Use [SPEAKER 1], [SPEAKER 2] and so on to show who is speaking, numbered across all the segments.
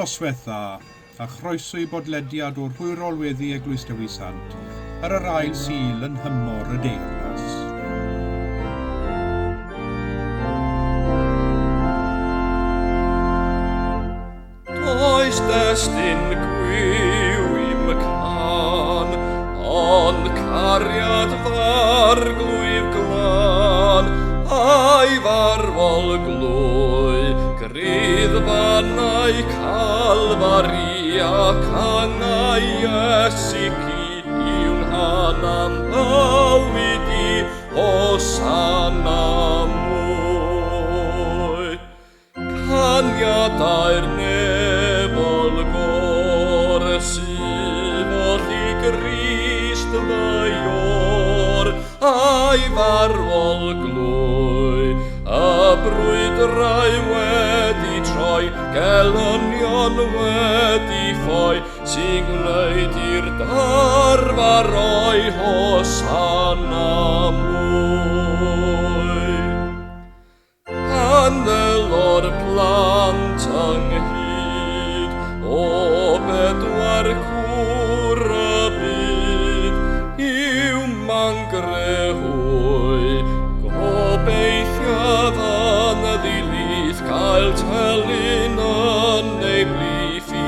[SPEAKER 1] noswaith dda, a chroeso i bodlediad o'r Hwyrol Weddi Eglwys Dewi Sant ar yr ail sil yn hymor y Teyrnas.
[SPEAKER 2] Does destyn gwyw i'm can, ond cariad farglwyf glan, a'i farwol glwy, grydd fanau calfari ac angau Iesu yw'n hanam bywyd i Gwasanaeth mwy. Caniadau'r nefol gorsyfodd i Grist maior, a'i farwol glwy, y brwydrau wedi troi, gelynion wedi ffoi, sy'n gwneud i'r darfaroi Gwasanaeth mwy. Andelo'r plant ynghyd, o bedwar cwr y byd, yw mangrehwy, gobeithiodd yn y ddilith, gael telyn yn ei blith i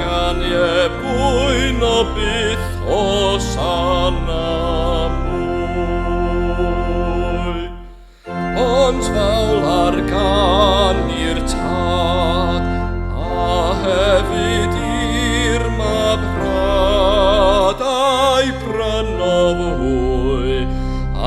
[SPEAKER 2] ganieb gwyn o byth Gwasanaeth mwy. Ond fawl ar gan i'r tad, a hefyd i'r mabrad a'i pryno fwy,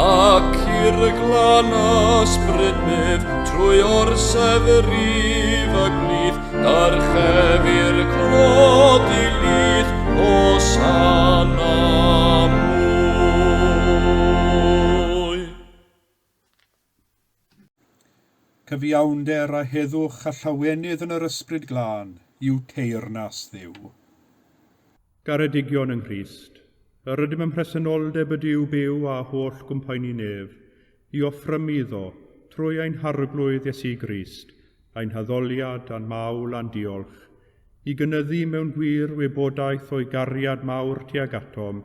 [SPEAKER 2] ac i'r glan ysbrydmydd trwy orsefrif y glith, darchefir clod i lith Gwasanaeth mwy.
[SPEAKER 1] Cyfiawnder a heddwch a llawenydd yn yr ysbryd glân yw Teyrnas Dduw.
[SPEAKER 3] Garedigion yng Nghrist, yr ydym yn presenoldeb y Duw byw a holl gwmpaini nef, i offrym iddo, trwy ein harglwydd Iesu Grist, ein haddoliad a'n mawl a'n diolch, i gynyddu mewn gwir wybodaeth o'i gariad mawr tuag atom,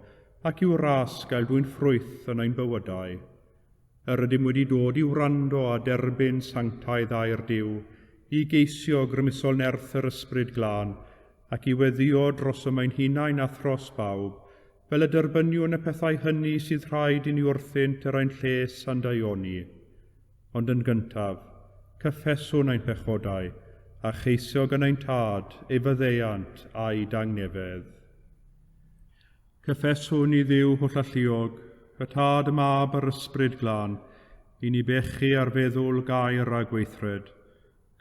[SPEAKER 3] ac i'w ras gael dwi'n ffrwyth yn ein bywydau. Yr ydym wedi dod i wrando a derbyn sanctaidd a'r Duw, i geisio grymusol nerth yr ysbryd glân, ac i weddio dros ym hunain a thros bawb, fel y derbyniwn y pethau hynny sydd rhaid i ni wrthynt yr ein lles a'n daioni. Ond yn gyntaf, cyffeswn ein pechodau, a cheisio gan ein tad, ei fyddeiant a'i dangnefedd. Cyffeswn i Dduw holl alluog, y tad y mab yr ysbryd glân, i ni bechu ar feddwl gair a gweithred.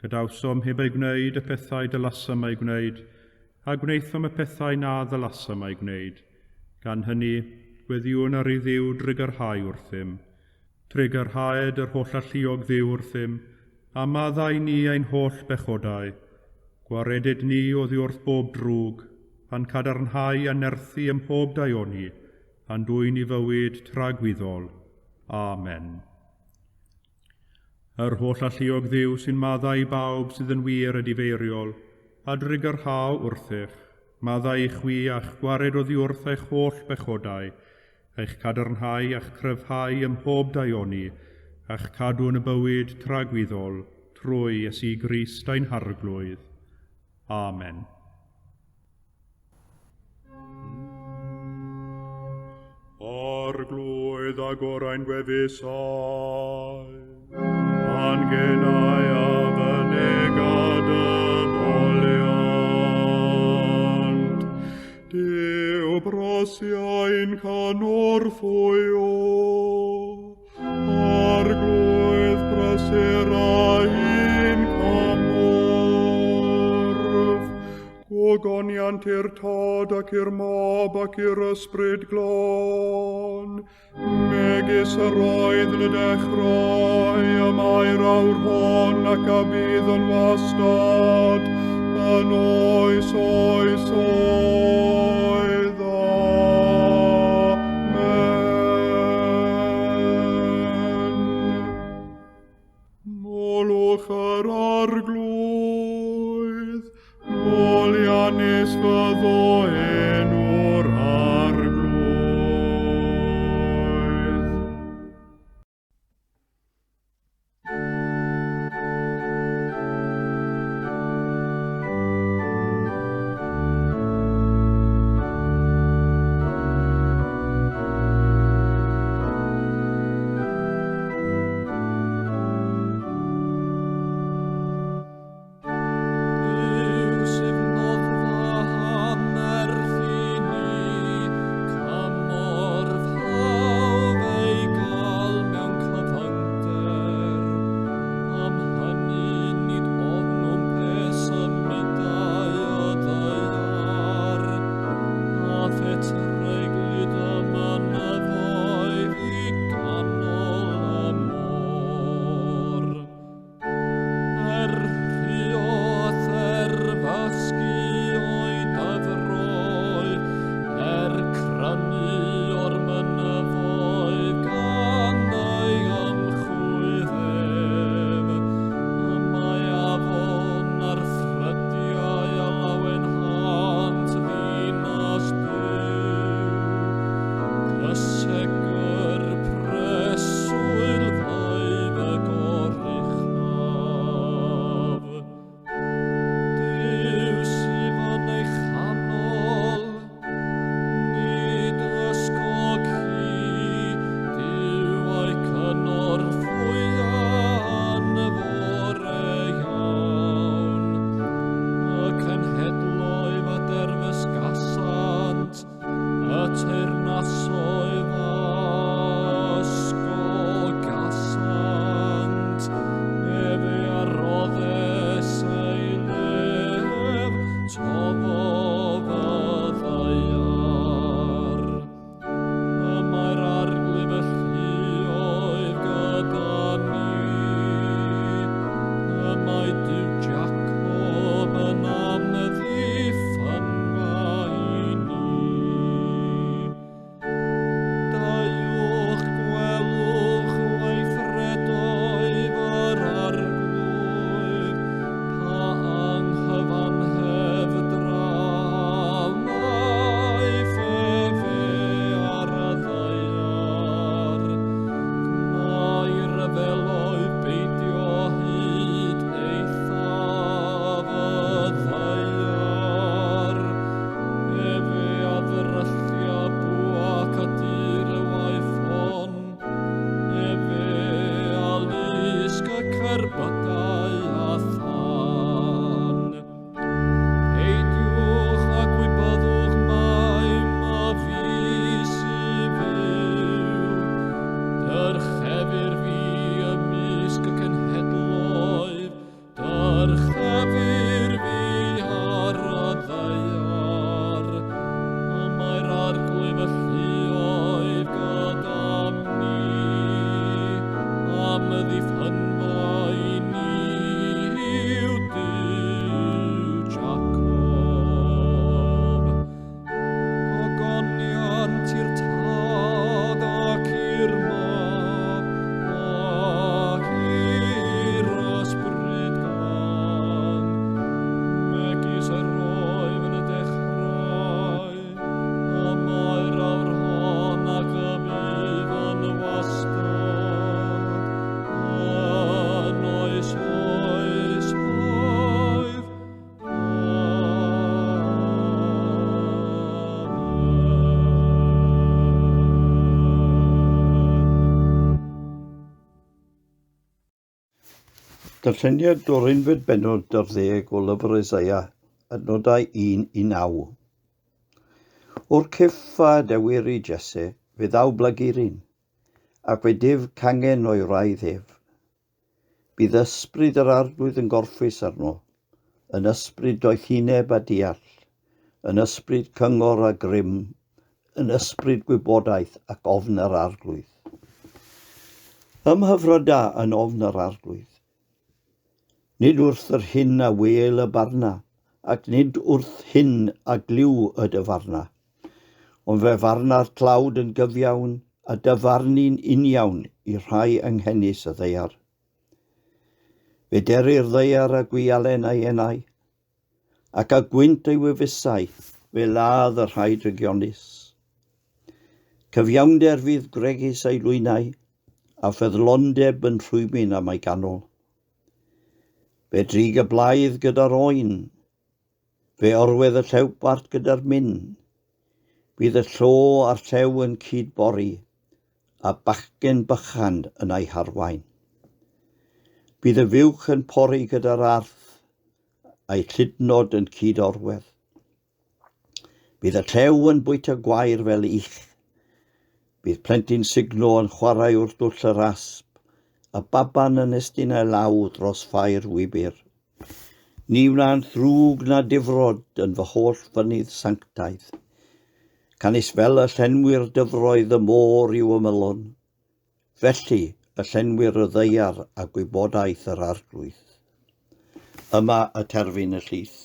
[SPEAKER 3] Gadawsom heb ei gwneud y pethau dylasam ei gwneud, a gwneithom y pethau na ddylasam ei gwneud. Gan hynny, gweddiwn ar ei Dduw drigyrhau wrthym. Trigyrhaed yr holl alluog Dduw wrthym, a maddau ni ein holl bechodau. Gwaredid ni oddi wrth bob drwg, pan cadarnhau a nerthu ym mhob daioni, a'n dwy'n i fywyd tragwyddol. Amen. Yr holl alluog Dduw sy'n maddau bawb sydd yn wir a difeiriol, a drigyrhaw wrthych, maddau i chwi a'ch gwared oddi wrth eich holl bechodau, eich cadarnhau a'ch cryfhau ym mhob daioni, a'ch cadw yn y bywyd tragwyddol, trwy Iesu Grist ein harglwydd. Amen. Arglwydd a gorau'n gwefusau, a'n genau a fynegad y boliant. Dyw brosiau'n canorffwyo, arglwydd brysur a un camorf. Gogoniant i'r tad ac i'r mab ac i'r ysbryd glân, megis yr oedd yn y dechrau, y mae'r awr hon ac a bydd yn wastad, yn oes oes oedd. Amen. Molwch yr arglwydd, hanes fyddo enw'r arglwydd.
[SPEAKER 2] Teyrnas oedd ysgol gasant, efe arroddus ei lef, tofodd y ddaiar. Y mae'r arglwydd y llioedd gyda ni, y mae Duw Jacob yn amddiffynfa i ni. Daiwch gwelwch weithredoedd yr arglwydd, pa anghyfanhef draw naiff efe ar y ddaiar. Gnau'r ryfeloedd beidio hyd eithaf y ddaiar, efe addryllia bwac a dir y waithon, efe alisg y cerbydau a than. Peidiwch a gwybyddwch maim a fi sy'n fyw, dyrchefyr fi ymysg y cenhedloedd, dyrchefyr fi ar y ddaiar. Y mae'r arglwydd y llioedd gyda ni, am ddiffynfa i ni yw Duw Jacob. Gogoniant i'r tad ac i'r mab, ac i'r ysbryd glân. Megis yr roedd yn y dechrau, a mae'r awr hon ac y bydd yn wastad. Yn oes oedd.
[SPEAKER 4] Darlleniad o'r unfed bennod 10 o lyfr Eseia, adnodau 1 i 9. O'r cyff a dewir i Jesse, fe ddaw blygurin, ac fe dif cangen o'i wraidd ef. Bydd ysbryd yr arglwydd yn gorffus arno, yn ysbryd doethineb a deall, yn ysbryd cyngor a grym, yn ysbryd gwybodaeth ac ofn yr arglwydd. Ymhyfryda yn ofn yr arglwydd. Nid wrth yr hyn a wel y barna, ac nid wrth hyn a gliw y dyfarna, ond fe farna'r tlawd yn gyfiawn a dyfarnu'n uniawn i rhai anghennus y ddeiar. Fe derir ddeiar a gwialen a'i enau, ac a gwynt ei wyfusau fe ladd yr rhai drygionus. Cyfiawnder fydd gregus ei lwynau, a ffeddlondeb yn rhwymyn am ei ganol. Fe drig y blaidd gyda'r oen, fe orwedd y llewbart gyda'r myn. Bydd y llo a'r llew yn cydbori, a bachgen bychan yn ei harwain. Bydd y fiwch yn pori gyda'r arth, a'i llydnod yn cydorwedd. Bydd y llew yn bwyta gwair fel ich. Bydd plentyn signo yn chwarae wrth dwll y rasp, a baban yn estyn ei law dros ffair wybr. Ni wna'n ddrwg na difrod yn fy holl fynydd sanctaidd. Canis fel y llenwyr dyfroedd y môr i'w ymylon, felly y llenwyr y ddeiar a gwybodaeth yr arglwydd. Yma y terfyn y llys.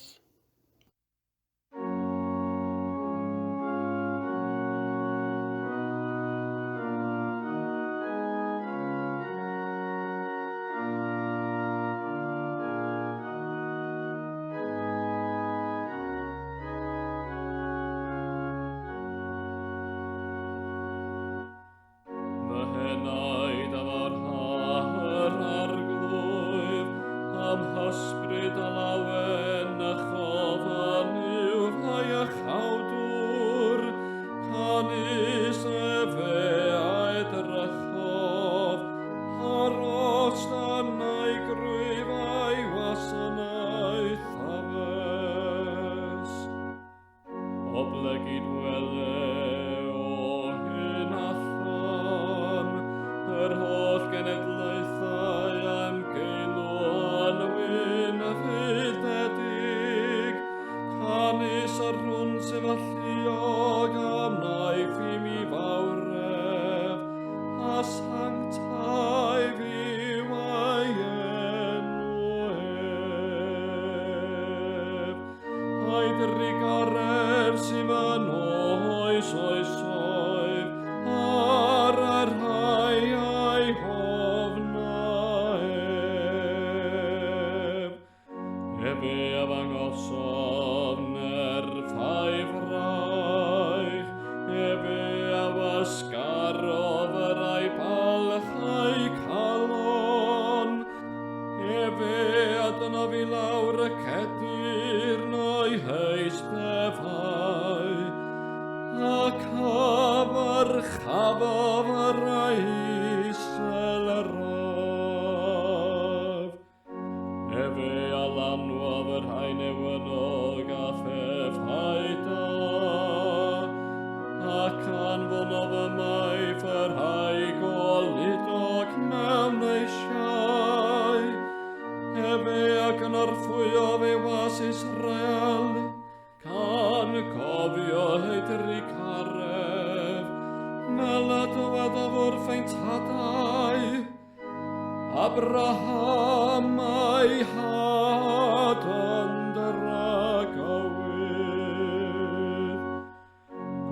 [SPEAKER 2] Abraham ei had yn dragowydd,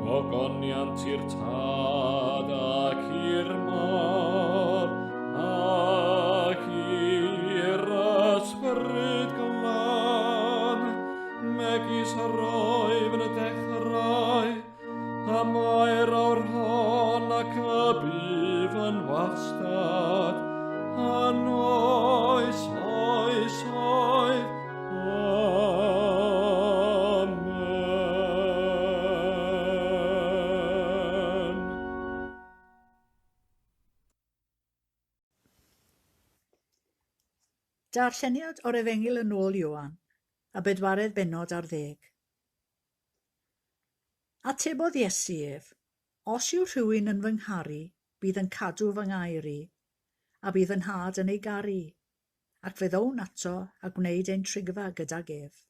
[SPEAKER 2] gogoniant i'r tad ac i'r mab, ac i'r ysbryd glan, megis roedd yn y dechrau, a mae'r awr hon ac y bydd yn wastad, yn oes, oes, oes, amen.
[SPEAKER 5] Darlleniad o'r Efengyl yn ôl Ioan, a bedwaredd bennod ar 10. Atebodd Iesu ef, os yw rhywun yn fy ngharu, bydd yn cadw fy ngair i, a bydd yn had yn ei garu, ac fe ddown ato a gwneud ein trigfa gydag ef.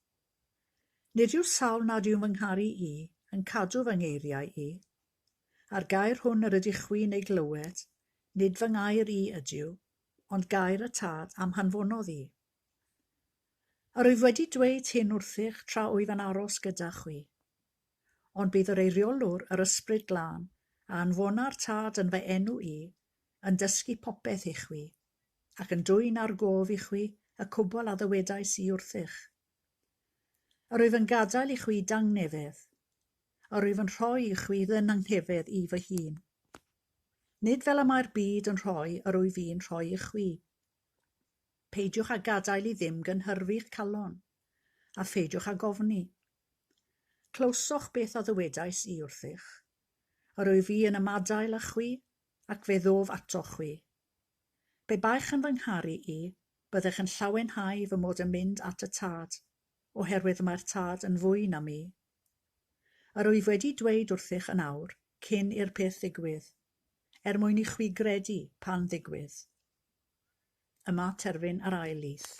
[SPEAKER 5] Nid yw'r sawl nad yw'n fy ngharu i yn cadw fy ngeiriau i, a'r gair hwn yr ydych chwi'n ei glywed, nid fy ngair i ydyw, ond gair y tad am hanfonodd i. Yr wyf wedi dweud hyn wrthych tra wyf yn aros gyda chwi, ond bydd yr eiriolwr yr ysbryd glân a anfona'r tad yn fy enw i, yn dysgu popeth i chwi, ac yn dwyn ar gof i chwi y cwbl a ddywedais i wrthych. Yr wyf yn gadael I chwi dangnefedd. Yr wyf yn rhoi I chwi ddynangnefedd I fy hun. Nid fel y mae'r byd yn rhoi yr wyf fi'n rhoi I chwi. Peidiwch â gadael I ddim gynhyrfu'ch calon, a pheidiwch â gofni. Clywsoch beth a ddywedais I wrthych. Yr wyf fi yn ymadael â chwi, ac fe ddof ato chwi. Be baich yn fy ngharu I, byddech yn llawenhau fy mod yn mynd at y tad, oherwydd mae'r tad yn fwy na mi. Yr wyf wedi dweud wrthych yn awr, cyn i'r peth ddigwydd, mwyn I chwi gredu pan ddigwydd. Yma terfyn yr ail lith.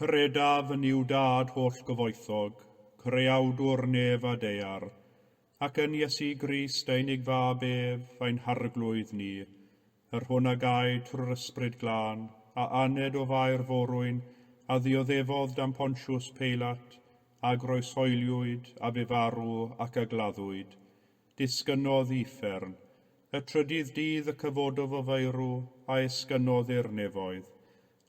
[SPEAKER 3] Credaf yn i'w dad holl gyfoethog, creawdwr nef a deiar, ac yn Iesu Grist ein fab ef, ein harglwydd ni, yr hwn a gael trwy'r ysbryd glân, a aned o fair forwyn, a ddioddefodd dan Pontiws Peilat, a groesoeliwyd, a fe farw ac a gladdwyd. Disgynnodd uffern, y trydydd dydd y cyfododd o feirw, a esgynnodd i'r nefoedd,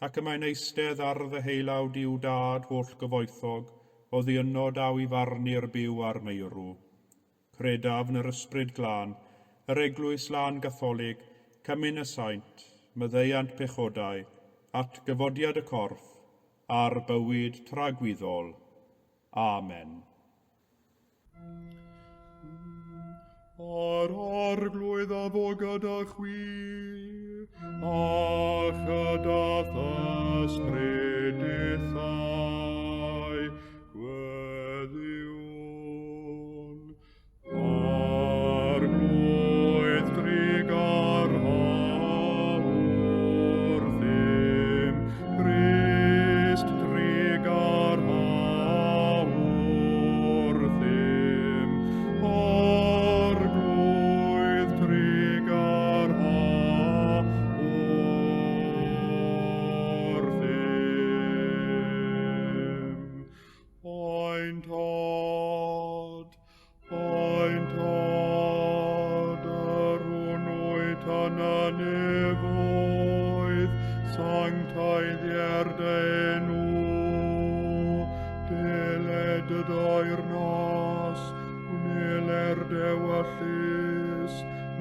[SPEAKER 3] ac y mae'n eistedd ar ddeheilawd i'w dad holl gyfoethog, o ddiynod daw I farnu'r byw ar meirw. Credaf yn yr ysbryd glân, yr Eglwys lân Gatholig, cymyn y Sant, myddeiant pechodau, at gyfodiad y corff, a'r bywyd tragwyddol. Amen. Ar arglwydd a fo gyda chwi, a chydath ysbrydithau gweddiwn. Arglwydd drigar hawr ddim, Crist drigar hawr ddim, arglwydd drigar hawr ddim. Ein tad, yr hwnnwyd yn y nefoedd, sanctaidd i'r enw, deled y Teyrnas, gwneler dewyllus,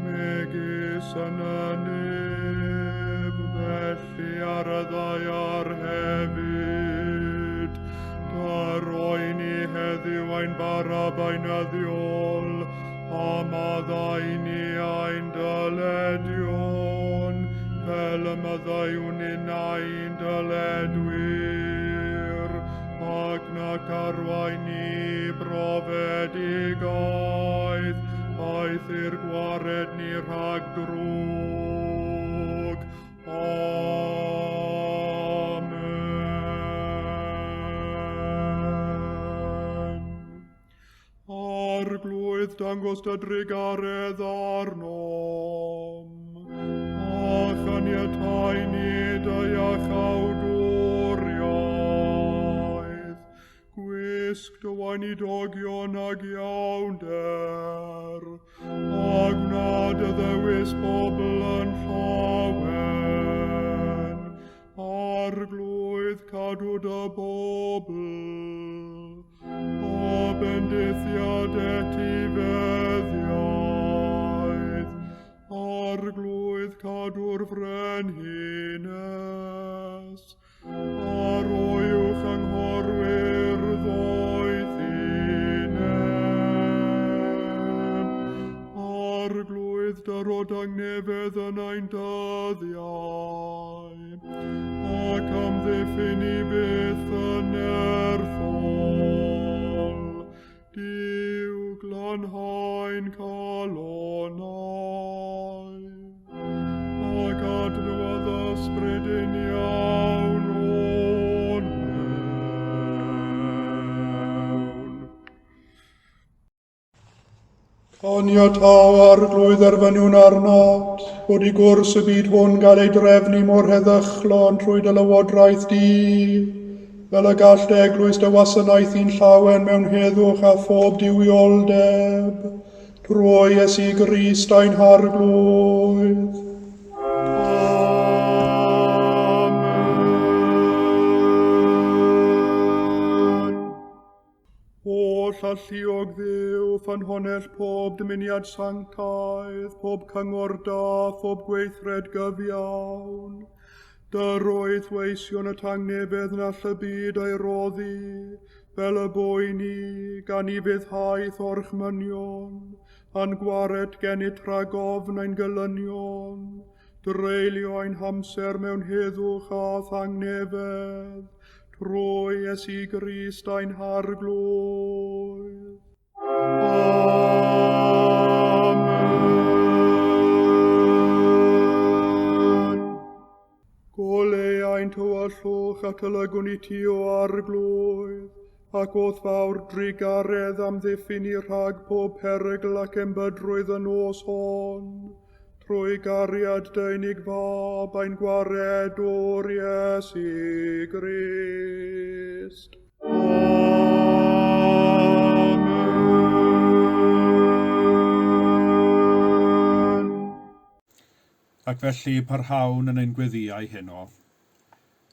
[SPEAKER 3] megis yn y nef, felly ar y ddaiar hefyd. Daroi ni heddiw ein barab ein addiol, a maddau ni ein dyledion, fel y maddaiwn ein dyledwyr, ac nac arwai ni brofedigaeth, aeth i'r gwared ni rhag drwg, Arglwydd dangos dy drigaredd arnom, a chaniatau nid a iachawdwriaeth, gwisg dy wainidogion ag iawnder, a gnad y ddewis bobl yn llawen, arglwydd cadw dy bobl, o bendithiad etifeddiaeth, arglwydd cadw'r frenhines, ar oiwch anghorwyr ddoethinem, arglwydd dyrod angnefedd yn ein dyddiau, ac amddiffyn i byth yn erthol, Duw glanhau'n calonau, ac adnodd ysbryd yn iawn o'n mewn. Caniatâw arglwydd erfyniwn arnat, bod i gwrs y byd hwn gael ei drefnu mor heddychlon trwy dy lywodraeth di, fel y gall dy eglwys dy wasanaeth i'n llawen mewn heddwch a phob diwioldeb, trwy Iesu Grist ein harglwydd. Amen. O llalluog Dduw, ffynhonell pob dymuniad sanctaidd, pob cyngor da, pob gweithred gyfiawn, Dyrwydd weision y tangnefedd na all y byd ei roddi, fel y boeni gan i fyddhaeth orchmynion, a'n gwared gennyt rhagofn ein gylynion, dreulio ein hamser mewn heddwch a thangnefedd, trwy Iesu Grist ein harglwydd. Gole ein tywyllwch at olygwn i ti o arglwydd, ac oedd fawr drigaredd am ddiffyn i rhag pob perygl ac embydrwydd yn nos hon, trwy gariad deunig fab ein gwared o'r Iesu Grist.
[SPEAKER 1] Ac felly parhawn yn ein gweddiau heno.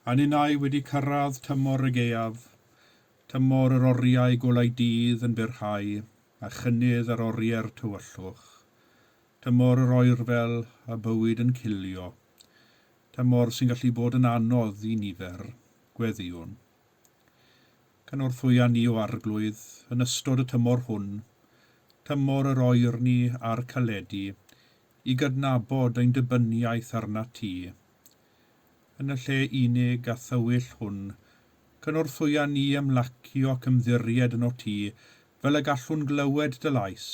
[SPEAKER 1] A ninnau wedi cyrraedd tymor y gaeaf, tymor yr oriau golau dydd yn birhau, a chynnydd ar oriau'r tywyllwch, tymor yr oerfel a bywyd yn cilio, tymor sy'n gallu bod yn anodd i nifer, gweddiwn. Cynorthwya ni o arglwydd yn ystod y tymor hwn, tymor yr oerni a'r caledu, i gydnabod ein dybyniaeth arna ti. Yn y lle unig a thywyll hwn, cynorthwya ni ymlacio ac ymddiried yn o ti, fel y gallwn glywed dy lais,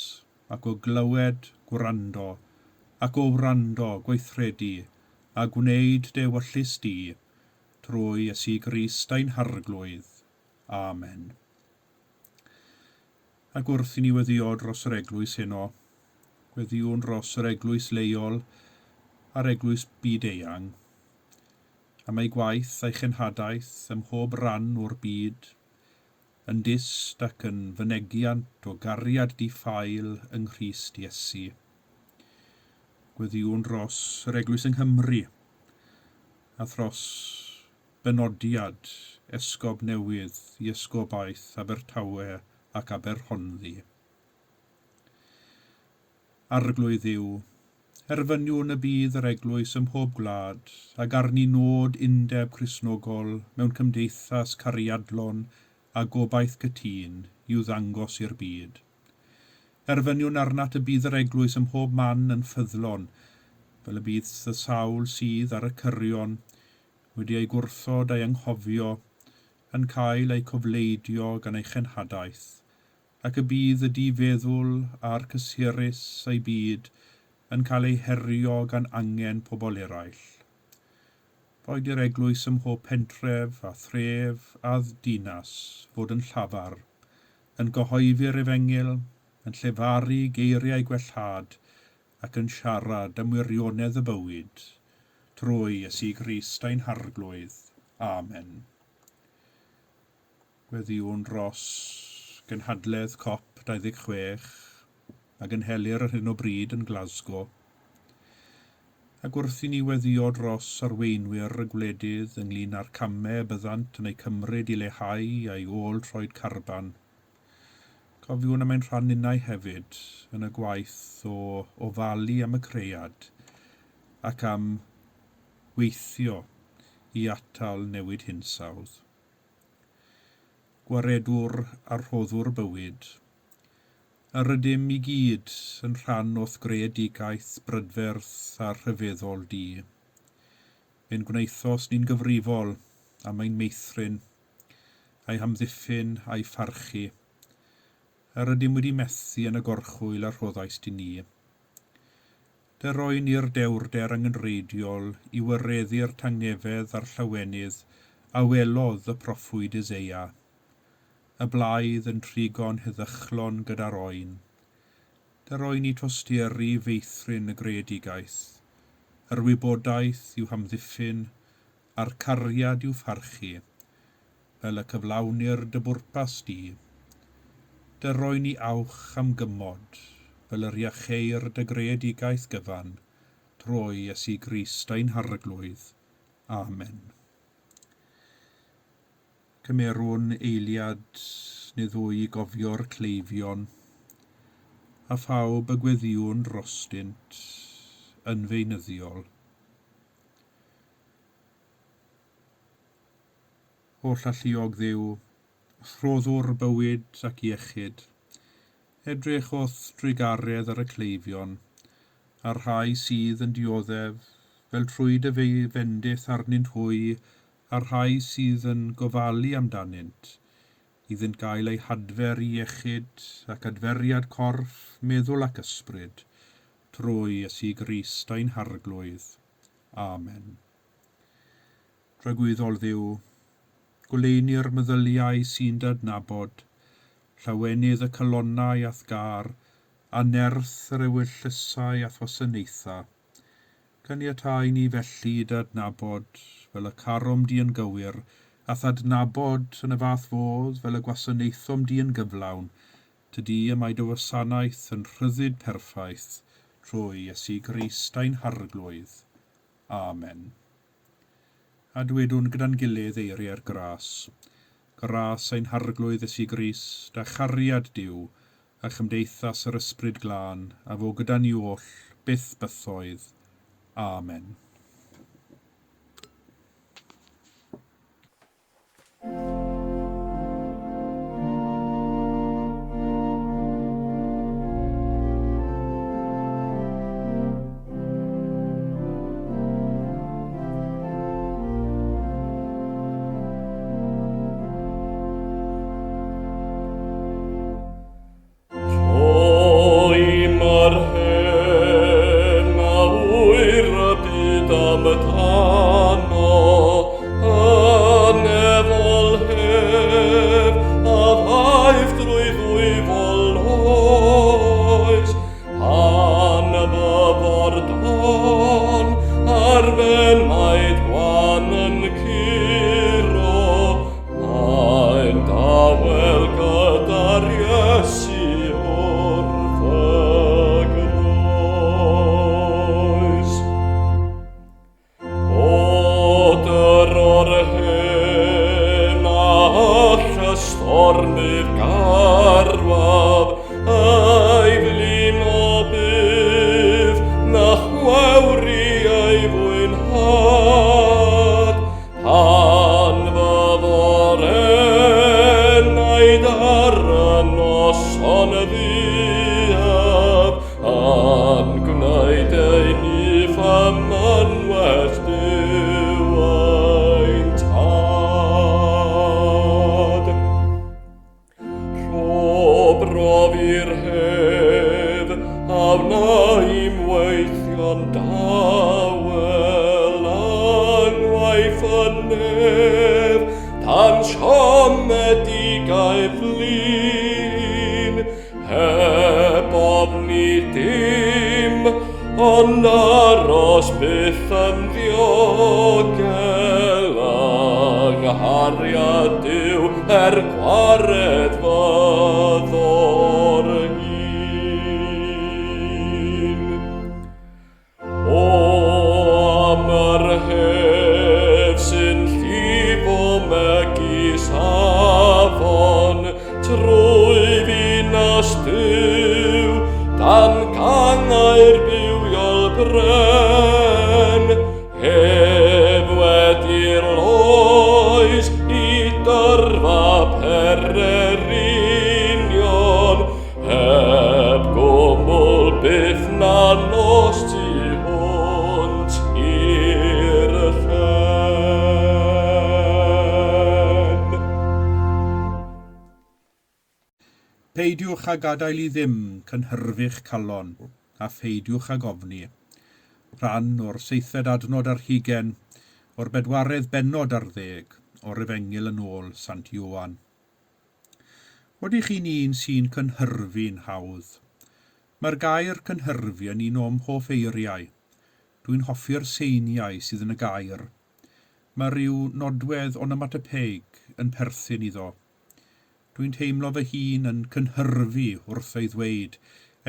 [SPEAKER 1] ac o glywed gwrando, ac o wrando gweithredu, a gwneud dewyllus di, trwy Iesu Grist ein harglwydd. Amen. Ac wrth i ni weddio dros yr eglwys heno, weddiwn dros yr eglwys leol a'r eglwys byd-eang, am ei gwaith a'i chenhadaeth ym mhob ran o'r byd, yn dyst ac yn fynegiant o gariad di-ffail yng Nghrist Iesu. Gweddiwn dros yr eglwys yng Nghymru, a thros benodiad esgob newydd i esgobaeth Abertawe ac Aberhonddu. Arglwydd yw, erfyniwn y bydd yr eglwys ym mhob gwlad, ac arni nod undeb Cristnogol mewn cymdeithas cariadlon a gobaith cytun i'w ddangos i'r byd. Erfyniwn arnat y bydd yr eglwys ym mhob man yn ffyddlon, fel y bydd y sawl sydd ar y cyrion, wedi ei gwrthod a'i anghofio, yn cael ei cofleidio gan ei chenhadaeth, ac y bydd y di-feddwl a'r cysurus ei byd yn cael ei herio gan angen pobl eraill. Boed i'r eglwys ym mhob pentref a thref a dinas fod yn llafar, yn gyhoeddi'r efengyl, yn llefaru geiriau gwellhad ac yn siarad am wirionedd y bywyd, trwy Iesu Grist ein harglwydd. Amen. Gweddiwn dros genhadledd COP 26 a gynhelir ar hyn o bryd yn Glasgow, ac wrth i ni weddio dros arweinwyr y gwledydd ynglyn â'r camau byddant yn ei cymryd i leihau a'i ôl troed carban. Cofiwn am ein rhannau hefyd yn y gwaith o ofalu am y creiad ac am weithio i atal newid hinsawdd. Gwaredwr a rhoddwr bywyd, yr ydym i gyd yn rhan o'th greadigaeth brydferth a rhyfeddol di. Fe'n gwneithos ni'n gyfrifol am ein meithrin, a'i hamddiffyn a'i pharchu. Yr ydym wedi methu yn y gorchwyl a rhoddais di ni. Roi ni'r dewrder angenreidiol i wyreddu'r tangefedd a'r llawenydd a welodd y proffwyd Eseia. Y blaidd yn trigon heddychlon gyda'r oen. Roi ni tostieri feithrin y greadigaeth. Yr wybodaeth yw hamddiffyn, a'r cariad yw pharchu, fel y cyflawnir dy bwrpas di. Roi ni awch am gymod, fel yr iacheir dy greadigaeth gyfan, trwy Iesu Grist ein harglwydd. Amen. Cymerwn eiliad neu ddwy gofio'r cleifion, a phawb y gweddiwn drostynt yn feunyddiol. Holl alluog Dduw, rhoddwr bywyd ac iechyd, edrych o'th drigaredd ar y cleifion, a'r rhai sydd yn dioddef, fel trwy dy fendith arnynt hwy, a'r rhai sydd yn gofalu amdanynt, iddynt gael eu hadfer i iechyd ac adferiad corff, meddwl ac ysbryd, trwy Iesu Grist ein harglwydd. Amen. Dragwyddol Dduw, gwleini'r meddyliau sy'n dadnabod, llawenydd y colonnau ath gar, a nerth yr ewyllysau a thwasanaetha. Caniatáu ni felly dadnabod fel y carom di yn gywir, a thadnabod yn y fath fodd fel y gwasanaethom di yn gyflawn, tydi y mae dy wasanaeth yn rhyddid perffaith, trwy Iesu Grist ein harglwydd. Amen. A dwedwn gyda'n gilydd eiriau'r gras. Gras ein harglwydd Iesu Grist, a chariad Duw, a chymdeithas yr ysbryd glân, a fo gyda ni oll, byth bythoedd. Amen.
[SPEAKER 2] nef, tan siomedig flin, heb ofni dim, ond aros byth yn ddiogel, anghariad Duw gwared fyddor hyn. O am yr hef sy'n llifo megis afon, trwy ddinas Duw, dan gangau'r bywiol bren, hef wedi'r loes i dyrfa pererinion, heb gwmwl byth na nos tu hwnt i'r llen.
[SPEAKER 1] Peidiwch a gadael I ddim cynhyrfu'ch calon, a pheidiwch ag ofni. Rhan o'r 7th adnod ar 20, o'r 4th bennod ar 10, o'r Efengyl yn ôl Sant Ioan. Odych chi'n un sy'n cynhyrfu'n hawdd? Mae'r gair cynhyrfu yn un o'm hoff eiriau. Dwi'n hoffi'r seiniau sydd yn y gair. Mae rhyw nodwedd onomatopeig yn perthyn iddo. Dwi'n teimlo fy hun yn cynhyrfu wrth ei ddweud,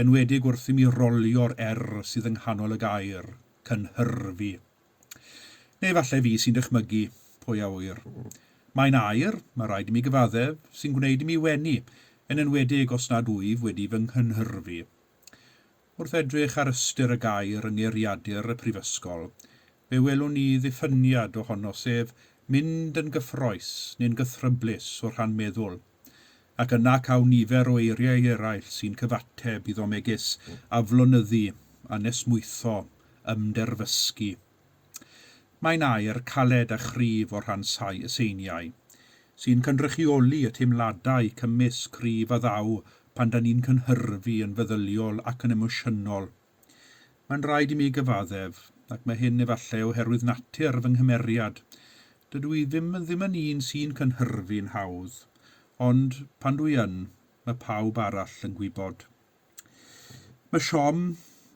[SPEAKER 1] enwedig wrth I mi rolio'r sydd yng nghanol y gair, cynhyrfu. Neu falle fi sy'n dychmygu, pwy a wyr. Mae'n air, mae rhaid I mi gyfaddef, sy'n gwneud I mi wenu, yn enwedig os nad wyf wedi fy nghynhyrfu. Wrth edrych ar ystyr y gair yng ngeiriadur y prifysgol, fe welwn ni ddiffyniad ohono sef mynd yn gyffroes neu'n gythryblus o'r rhan meddwl, ac yna cael nifer o eiriau eraill sy'n cyfateb iddo megis aflonyddu, anesmwytho, ymderfysgu. Mae'n air caled a cryf o'r rhan seiniau, sy'n cynrychioli y teimladau cymysg cryf a ddaw pan da ni'n cynhyrfu yn feddyliol ac yn emosiynol. Mae'n rhaid I mi gyfaddef, ac mae hyn efallai oherwydd natur fy nghymeriad. Dydw I ddim yn un sy'n cynhyrfu'n hawdd, ond pan dwi yn, mae pawb arall yn gwybod. Mae siom,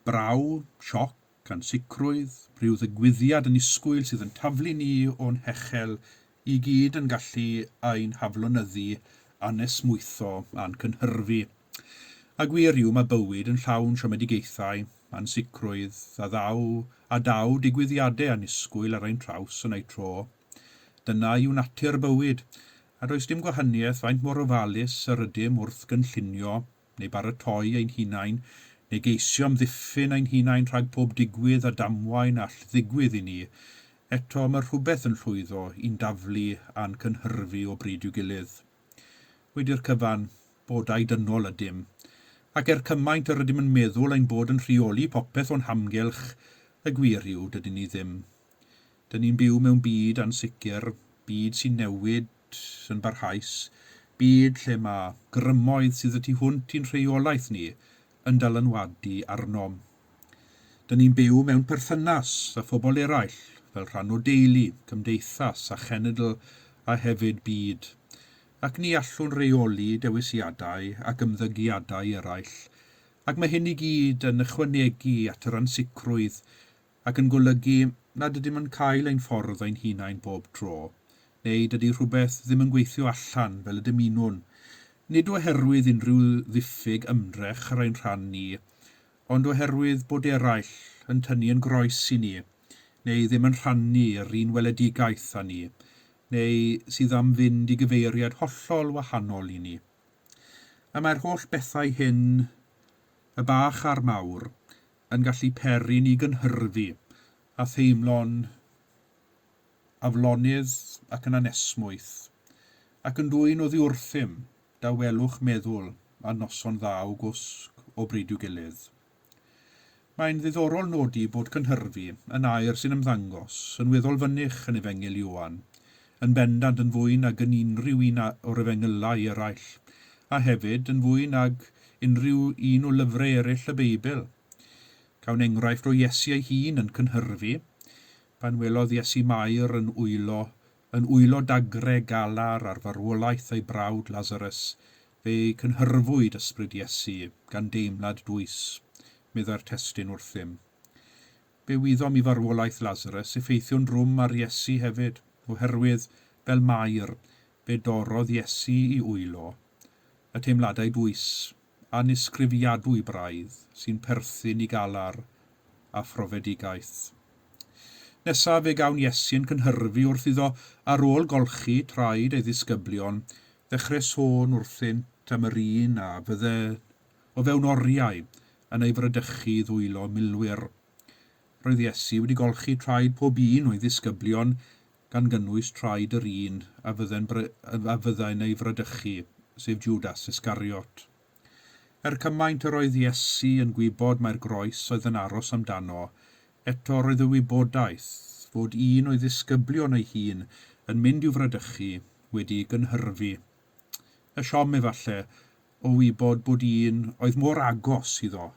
[SPEAKER 1] braw, sioc, ansicrwydd, rhyw ddigwyddiad yn isgwyl sydd yn taflu ni o'n hechel I gyd yn gallu ein haflonyddu, anesmwytho a'n cynhyrfu. A gwir yw mae bywyd yn llawn siomedigaethau, ansicrwydd, a daw digwyddiadau anisgwyl ar ein traws yn ei tro. Dyna yw natur bywyd, a does dim gwahaniaeth faint mor ofalus yr ydym wrth gynllunio, neu baratoi ein hunain, neu geisio amddiffyn ein hunain rhag pob digwydd a damwain all ddigwydd I ni, eto mae rhywbeth yn llwyddo i'n daflu a'n cynhyrfu o bryd i'w gilydd. Wedi'r cyfan, bodau dynol ydym, ac cymaint yr ydym yn meddwl ein bod yn rheoli popeth o'n hamgylch, y gwir yw dydyn ni ddim. Dyn ni'n byw mewn byd ansicr, byd sy'n newid yn barhaus, byd lle mae grymoedd sydd y tu hwnt i'n rheolaeth ni yn dylanwadu arnom. Dyn ni'n byw mewn perthynas â phobl eraill, fel rhan o deulu, cymdeithas a chenedl a hefyd byd, ac ni allwn reoli dewisiadau ac ymddygiadau eraill, ac mae hyn I gyd yn ychwanegu at yr ansicrwydd ac yn golygu nad ydym yn cael ein ffordd ein hunain bob tro, neu dydy rhywbeth ddim yn gweithio allan fel y dymunwn, nid oherwydd unrhyw ddiffyg ymdrech ar ein rhan ni, ond oherwydd bod eraill yn tynnu yn groes I ni, neu ddim yn rhannu yr un weledigaeth â ni, neu sydd am fynd I gyfeiriad hollol wahanol I ni. A mae'r holl bethau hyn, y bach a'r mawr, yn gallu peri ni gynhyrfu a theimlo'n aflonydd ac yn anesmwyth, ac yn dwyn o ddiwrthym, dawelwch meddwl a noson dda o gwsg o bryd i'w gilydd. Mae'n ddiddorol nodi bod cynhyrfu yn air sy'n ymddangos yn weddol fynych yn Efengyl Ioan, yn bendant yn fwy nag yn unrhyw un o'r Efengylau eraill, a hefyd yn fwy nag unrhyw un o lyfrau eraill y Beibl. Cawn enghraifft o Iesu ei hun yn cynhyrfu, pan welodd Iesu Mair yn wylo, yn wylo dagrau galar ar farwolaeth ei brawd Lazarus, fe'i cynhyrfwyd ysbryd Iesu gan deimlad dwys, medda'r testun wrthym. Be wyddom i farwolaeth Lazarus effeithio'n drwm ar Iesu hefyd, oherwydd fel mair, be dorodd Iesu i wylo, y teimladau dwys a nisgrifiadwy braidd sy'n perthyn i galar a phrofedigaeth. Nesaf fe gawn Iesu yn cynhyrfu wrth iddo ar ôl golchi traed ei ddisgyblion, ddechrau sôn wrthynt am yr un a fydde o fewn oriau yn ei fradychu ddwylo milwyr. Roedd Iesu wedi golchi traed pob un o'i ddisgyblion gan gynnwys traed yr un a fyddai'n ei fradychu, sef Judas Iscariot. Cymaint yr oedd Iesu yn gwybod mae'r groes oedd yn aros amdano, eto roedd y wybodaeth fod un o'i ddisgyblion ei hun yn mynd i'w fradychu wedi gynhyrfu. Y siom efallai o wybod bod un oedd mor agos iddo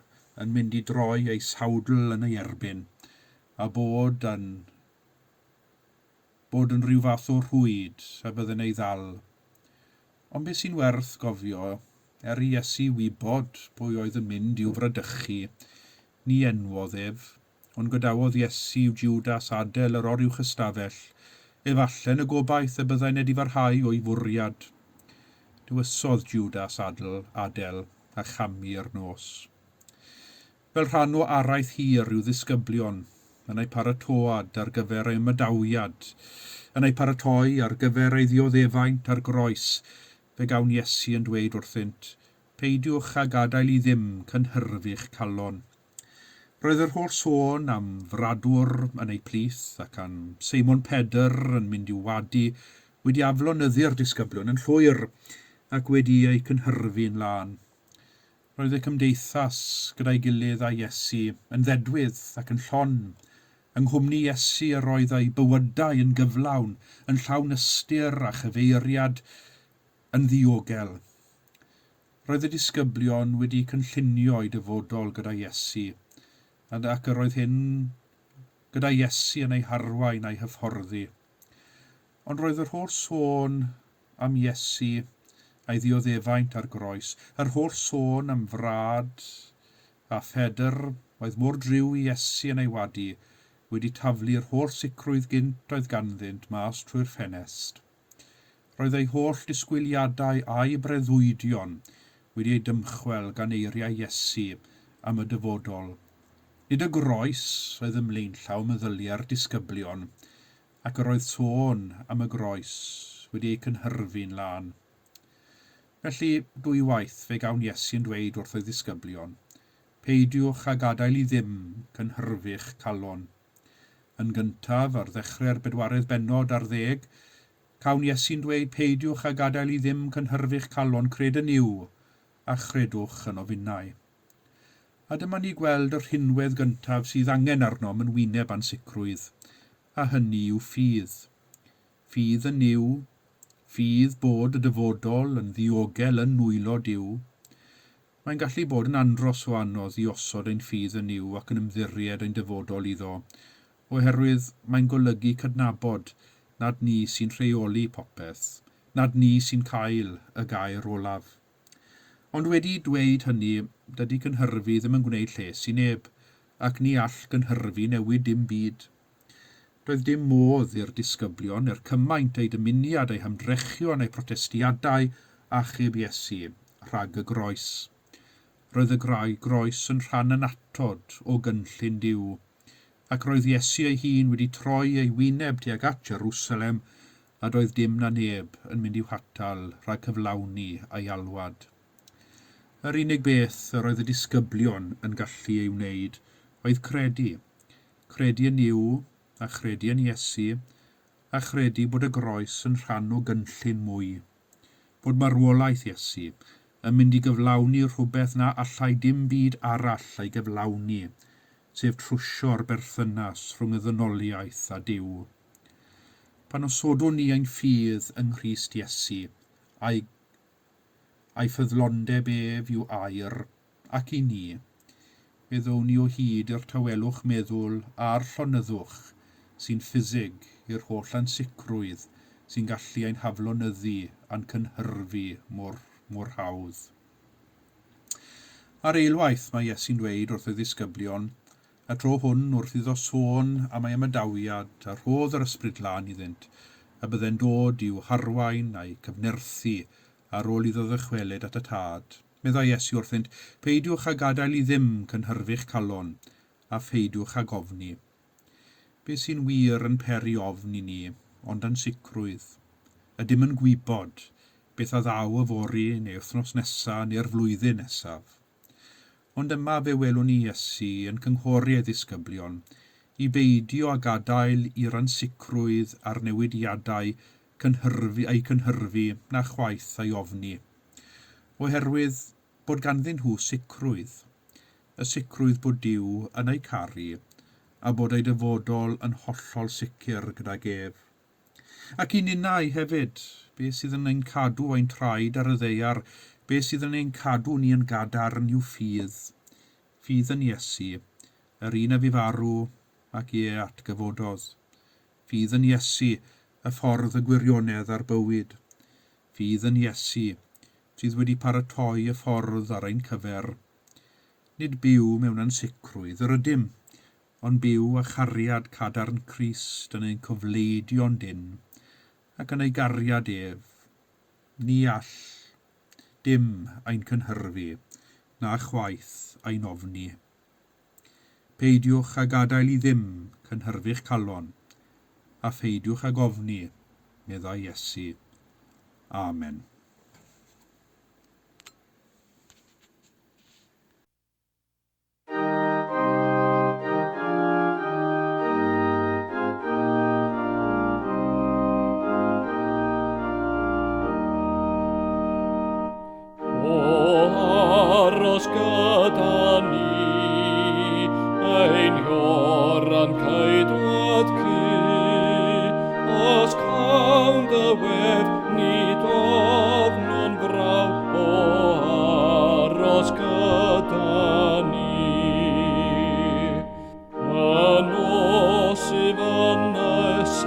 [SPEAKER 1] yn mynd i droi ei sawdl yn ei erbyn, a bod yn rhyw fath o rhwyd a bydden ei ddal. Ond beth sy'n werth gofio, i Iesu wybod pwy oedd yn mynd i'w fradychu, ni enwodd ef, ond gadawodd Iesu yw Judas adael yr oriwch ystafell, efallai yn y gobaith y byddai'n wedi farhau o'i fwriad. Dywysodd Judas adael a chamu'r nos. Fel rhan o araith hir i'w ddisgyblion, yn ei paratoad ar gyfer ei ymadawiad, yn ei paratoi ar gyfer ei ddioddefaint ar groes, fe gawn Iesu yn dweud wrthynt, peidiwch a gadael i ddim cynhyrfu'ch calon. Roedd yr holl sôn am fradwr yn ei plith ac am Seimon Pedr yn mynd i'w wadu wedi aflonyddu'r disgyblion yn llwyr ac wedi ei cynhyrfu'n lan. Roedd y cymdeithas gyda'i gilydd a Iesu yn ddedwydd ac yn llon, yng nghwmni Iesu yr oedd ei bywydau yn gyflawn, yn llawn ystyr a chyfeiriad yn ddiogel. Roedd y disgyblion wedi cynllunio eu dyfodol gyda Iesu, ac yr oedd hyn gyda Iesu yn ei harwain a'i hyfforddi. Ond roedd yr holl sôn am Iesu a'i ddioddefaint ar groes, yr holl sôn am frad a Phedr oedd mor driw i Iesu yn ei wadu, wedi taflu'r holl sicrwydd gynt oedd ganddynt mas trwy'r ffenest. Roedd ei holl disgwyliadau a'i breuddwydion wedi ei dymchwel gan eiriau Iesu am y dyfodol. Nid y groes oedd ymlaenllaw meddyliau'r disgyblion, ac yr oedd sôn am y groes wedi ei cynhyrfu'n lan. Felly, dwywaith fe gawn Iesu yn dweud wrth ei ddisgyblion, peidiwch a gadael i ddim cynhyrfu'ch calon. Yn gyntaf, ar ddechrau'r 4 bennod ar 10, cawn Iesu'n dweud peidiwch a gadael i ddim cynhyrfu'ch calon cred yn yw, a chredwch yn ofinnau. A dyma ni gweld yr rhinwedd gyntaf sydd angen arnom yn wyneb ansicrwydd, a hynny yw ffydd. Ffydd yn yw, ffydd bod y dyfodol yn ddiogel yn nwylo Duw. Mae'n gallu bod yn andros o anodd i osod ein ffydd yn yw ac yn ymddiried ein dyfodol iddo, oherwydd mae'n golygu cydnabod nad ni sy'n rheoli popeth, nad ni sy'n cael y gair olaf. Ond wedi dweud hynny, dydy cynhyrfu ddim yn gwneud lles i neb, ac ni all cynhyrfu newid dim byd. Doedd dim modd i'r disgyblion cymaint ei dymuniad, ei hymdrechion, ei protestiadau achub Iesu rhag y groes. Roedd y groes yn rhan anatod o gynllun Duw, ac roedd Iesu ei hun wedi troi ei wyneb tuag at Jerusalem, a doedd dim na neb yn mynd i'w hatal rhag cyflawni a'i alwad. Yr unig beth yr oedd y disgyblion yn gallu ei wneud oedd credu. Credu yn Duw a credu yn Iesu, a credu bod y groes yn rhan o gynllun mwy. Bod marwolaeth Iesu yn mynd i gyflawni rhywbeth na allai dim byd arall ei gyflawni, sef trwsio'r berthynas rhwng y ddynoliaeth a Duw. Pan osodwn ni ein ffydd yng Nghrist Iesu, a'i ffyddlondeb ef yw air, ac i ni, fe ddown ni o hyd i'r tawelwch meddwl a'r llonyddwch sy'n ffisig i'r holl ansicrwydd sy'n gallu ein haflonyddu a'n cynhyrfu mor hawdd. Ar eilwaith mae Iesu'n dweud wrth y ddisgyblion, a tro hwn wrth iddo sôn am ei ymadawiad a rhodd yr ysbryd glân iddynt, a bydde'n dod i'w harwain a'i cyfnerthu ar ôl iddo ddychwelyd at y tad. Meddai Iesu wrthynt, peidiwch a gadael i ddim cynhyrfu'ch calon, a pheidiwch ag ofni. Be sy'n wir yn peri ofn i ni, ond yn sicrwydd, ydym yn gwybod beth a ddaw y fori neu wythnos nesaf neu'r flwyddyn nesaf. Ond yma fe welwn ni Iesu yn cynghori ei ddisgyblion i beidio a gadael i'r ansicrwydd a'r newidiadau cynhyrfu na chwaith ei ofni, oherwydd bod ganddyn nhw sicrwydd, y sicrwydd bod Duw yn ei caru a bod ei dyfodol yn hollol sicr gydag ef. Ac i ninnau hefyd, be sydd yn ein cadw ein traed ar y ddeiar, be sydd yn ein cadw ni yn gadarn yw ffydd. Ffydd yn Iesu, yr un a fu farw ac ie atgyfododd. Ffydd yn Iesu, y ffordd y gwirionedd a'r bywyd. Ffydd yn Iesu, sydd wedi paratoi y ffordd ar ein cyfer. Nid byw mewn ansicrwydd yr ydym, ond byw â chariad cadarn Crist yn ein cofleidio'n dyn, ac yn ei gariad ef. Ni all dim ein cynhyrfu, na chwaith ein ofni. Peidiwch a gadael i ddim cynhyrfu'ch calon, a pheidiwch ag ofni, meddai Iesu. Amen.
[SPEAKER 2] Aros gyda ni, ein hioran caedwad cy, os cawn dy wef nid ofn braw, o aros gyda ni. Yn os i fynesau,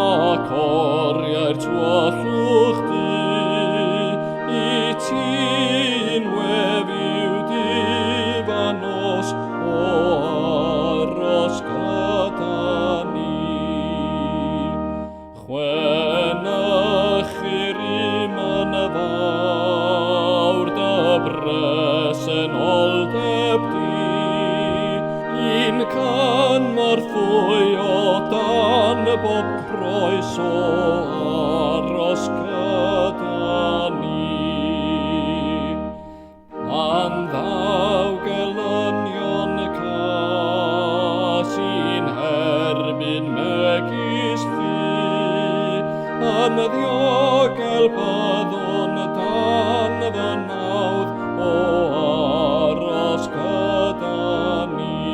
[SPEAKER 2] ac oriau'r twallwch di, ti'n wefiw difanos, o aros gyda ni. Chwenach i'r iman y fawr, dy bresenoldeb di, un can mor ffwy o dan bob croes, o aros gyda ni. Pan ddaw gelynion cas i'n herbyn megis fi, yn ddiogel byddwn dan fy nawdd, o aros gyda ni.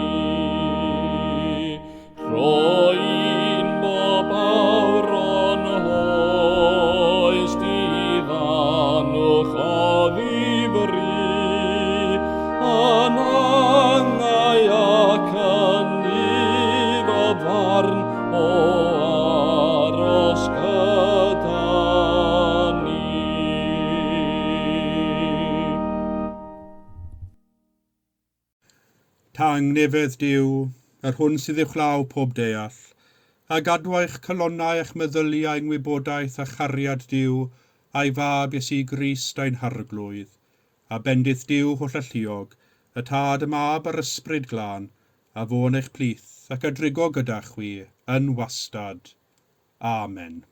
[SPEAKER 2] Rwy'n bob awron hoes, diddanwch o ddifri, yn angau ac yn ifo farn, o aros gyda ni.
[SPEAKER 1] Tangnefedd Duw, yr hwn sydd uwchlaw pob deall, a gadwa'ch calonnau eich meddyliau yng ngwybodaeth a chariad Duw a'i fab Iesu Grist a'n harglwydd, a bendith Duw holl alluog, y tad y mab a'r ysbryd glân, a fo'n eich plith ac a drigo gyda chwi yn wastad. Amen.